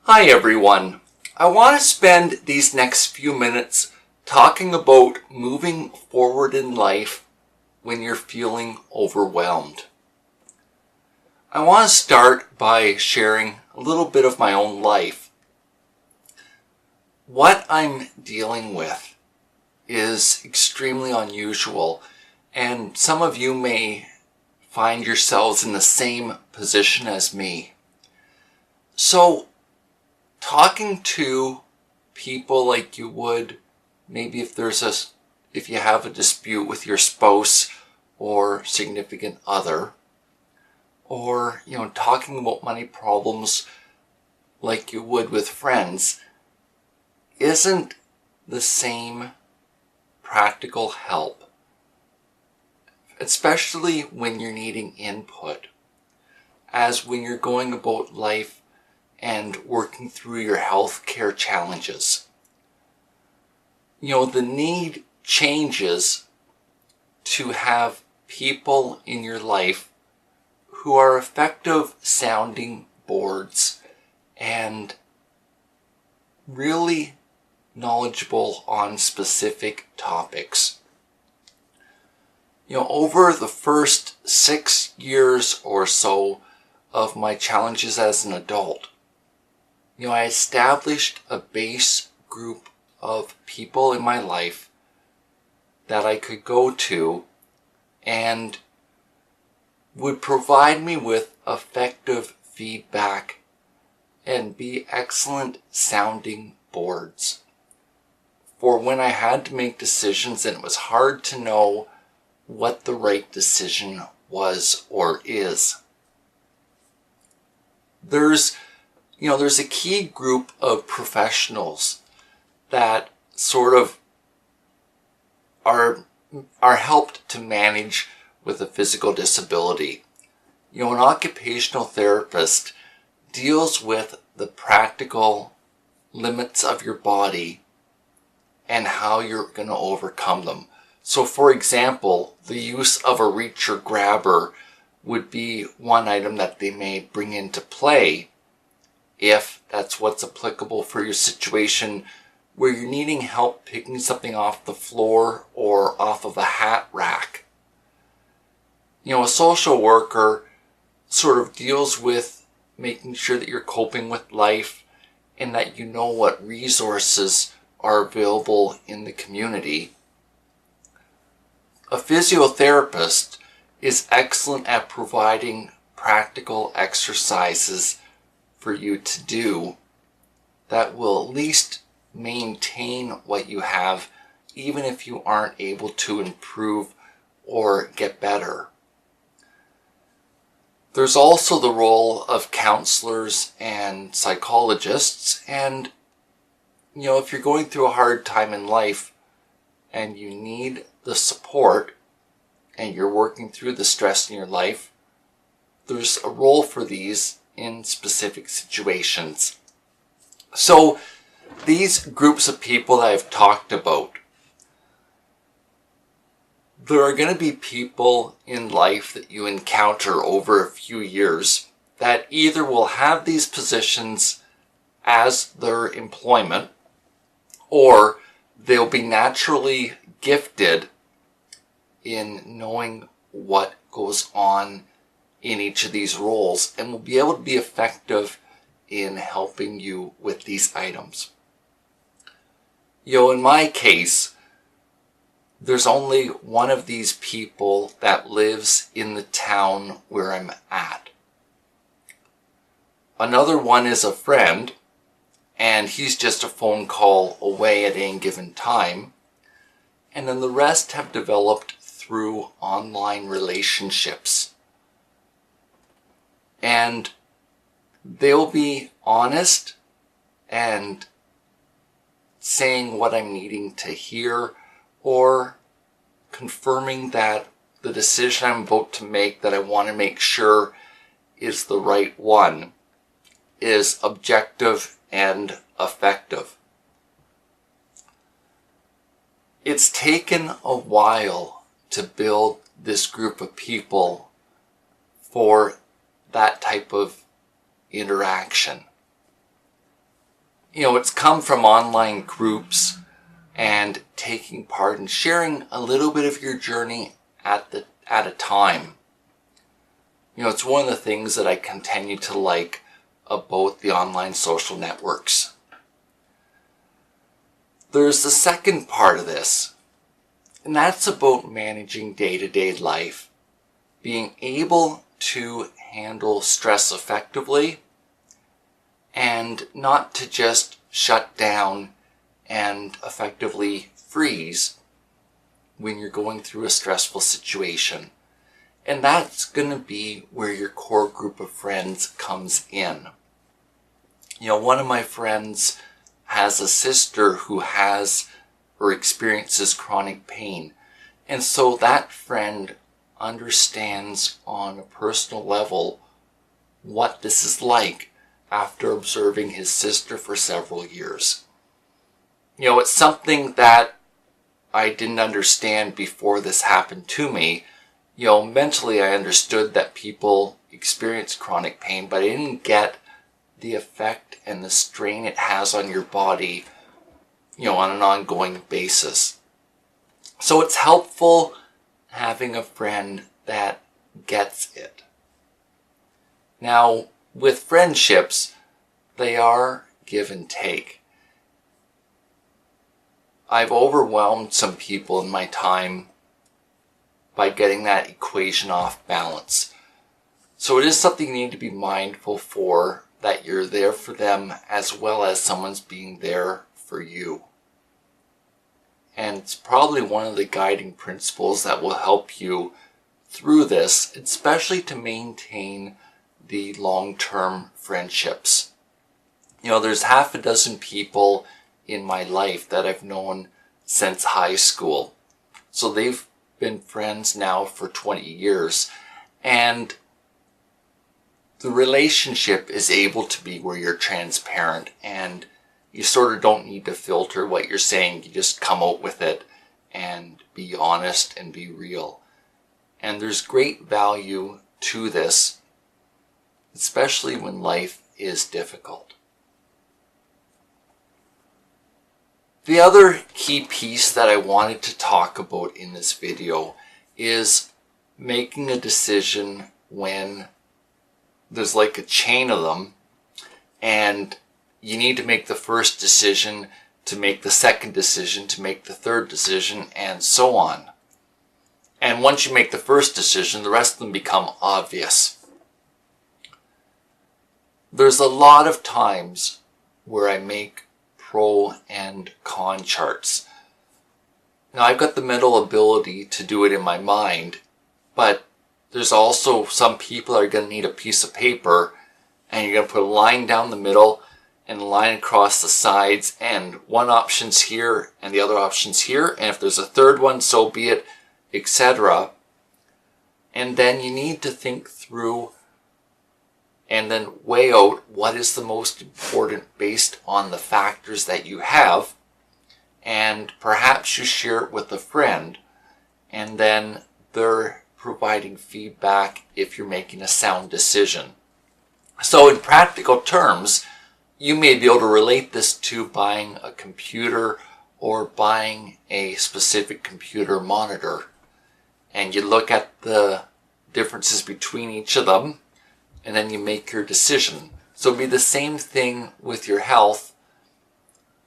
Hi everyone. I want to spend these next few minutes talking about moving forward in life when you're feeling overwhelmed. I want to start by sharing a little bit of my own life. What I'm dealing with is extremely unusual, and some of you may find yourselves in the same position as me. So, talking to people like you would, maybe if you have a dispute with your spouse or significant other, or, talking about money problems like you would with friends, isn't the same practical help, especially when you're needing input, as when you're going about life and working through your healthcare challenges. The need changes to have people in your life who are effective sounding boards and really knowledgeable on specific topics. Over the first 6 years or so of my challenges as an adult, I established a base group of people in my life that I could go to and would provide me with effective feedback and be excellent sounding boards for when I had to make decisions and it was hard to know what the right decision was or is. There's a key group of professionals that sort of are helped to manage with a physical disability. An occupational therapist deals with the practical limits of your body and how you're going to overcome them. So, for example, the use of a reacher grabber would be one item that they may bring into play if that's what's applicable for your situation where you're needing help picking something off the floor or off of a hat rack. A social worker sort of deals with making sure that you're coping with life and that you know what resources are available in the community. A physiotherapist is excellent at providing practical exercises for you to do that will at least maintain what you have, even if you aren't able to improve or get better. There's also the role of counselors and psychologists, and if you're going through a hard time in life and you need the support and you're working through the stress in your life, there's a role for these in specific situations. So these groups of people that I've talked about, there are going to be people in life that you encounter over a few years that either will have these positions as their employment, or they'll be naturally gifted in knowing what goes on in each of these roles and will be able to be effective in helping you with these items. In my case, there's only one of these people that lives in the town where I'm at. Another one is a friend, and he's just a phone call away at any given time. And then the rest have developed through online relationships. And they'll be honest and saying what I'm needing to hear, or confirming that the decision I'm about to make that I want to make sure is the right one is objective and effective. It's taken a while to build this group of people for that type of interaction. It's come from online groups and taking part and sharing a little bit of your journey at a time. It's one of the things that I continue to like about the online social networks. There's the second part of this, and that's about managing day-to-day life, being able to handle stress effectively and not to just shut down and effectively freeze when you're going through a stressful situation. And that's going to be where your core group of friends comes in. One of my friends has a sister who has or experiences chronic pain. And so that friend understands on a personal level what this is like after observing his sister for several years. It's something that I didn't understand before this happened to me. Mentally I understood that people experience chronic pain, but I didn't get the effect and the strain it has on your body, on an ongoing basis. So it's helpful having a friend that gets it. Now, with friendships, they are give and take. I've overwhelmed some people in my time by getting that equation off balance. So it is something you need to be mindful for, that you're there for them as well as someone's being there for you. And it's probably one of the guiding principles that will help you through this, especially to maintain the long-term friendships. There's half a dozen people in my life that I've known since high school. So they've been friends now for 20 years. And the relationship is able to be where you're transparent and you sort of don't need to filter what you're saying. You just come out with it and be honest and be real. And there's great value to this, especially when life is difficult. The other key piece that I wanted to talk about in this video is making a decision when there's like a chain of them and you need to make the first decision to make the second decision to make the third decision and so on. And once you make the first decision, the rest of them become obvious. There's a lot of times where I make pro and con charts. Now I've got the mental ability to do it in my mind, but there's also some people are going to need a piece of paper and you're going to put a line down the middle and a line across the sides, and one option's here and the other option's here, and if there's a third one, so be it, etc. And then you need to think through and then weigh out what is the most important based on the factors that you have, and perhaps you share it with a friend, and then they're providing feedback if you're making a sound decision. So in practical terms, you may be able to relate this to buying a computer or buying a specific computer monitor. And you look at the differences between each of them, and then you make your decision. So it'd be the same thing with your health,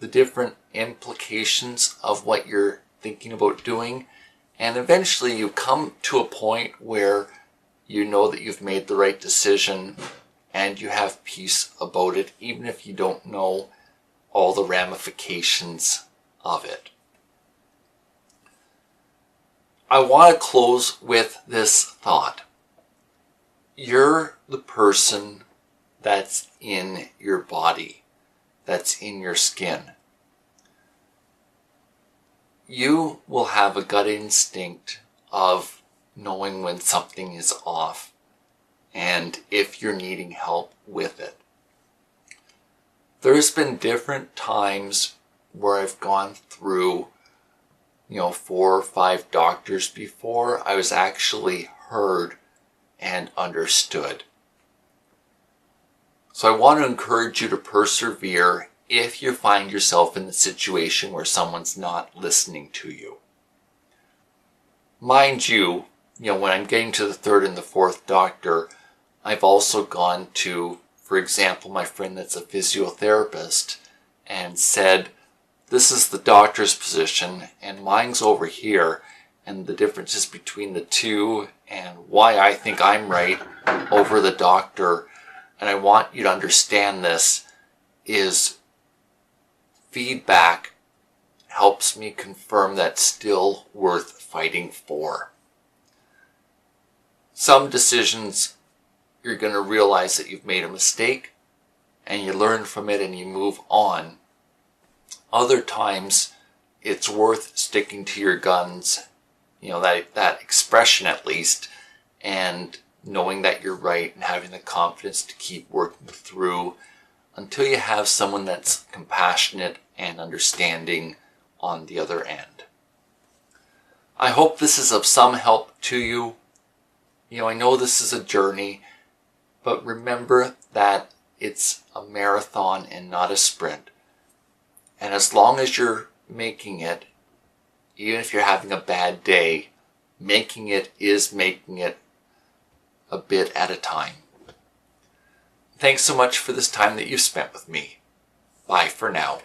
the different implications of what you're thinking about doing, and eventually you come to a point where you know that you've made the right decision and you have peace about it, even if you don't know all the ramifications of it. I want to close with this thought. You're the person that's in your body, that's in your skin. You will have a gut instinct of knowing when something is off and if you're needing help with it. There's been different times where I've gone through 4 or 5 doctors before I was actually heard and understood. So I want to encourage you to persevere if you find yourself in the situation where someone's not listening to you. Mind you, when I'm getting to the third and the fourth doctor, I've also gone to, for example, my friend that's a physiotherapist and said, this is the doctor's position and mine's over here, and the differences between the two and why I think I'm right over the doctor, and I want you to understand this, is feedback helps me confirm that's still worth fighting for. Some decisions you're going to realize that you've made a mistake and you learn from it and you move on. Other times it's worth sticking to your guns, that expression at least, and knowing that you're right and having the confidence to keep working through until you have someone that's compassionate and understanding on the other end. I hope this is of some help to you. I know this is a journey, but remember that it's a marathon and not a sprint. And as long as you're making it, even if you're having a bad day, making it is making it a bit at a time. Thanks so much for this time that you've spent with me. Bye for now.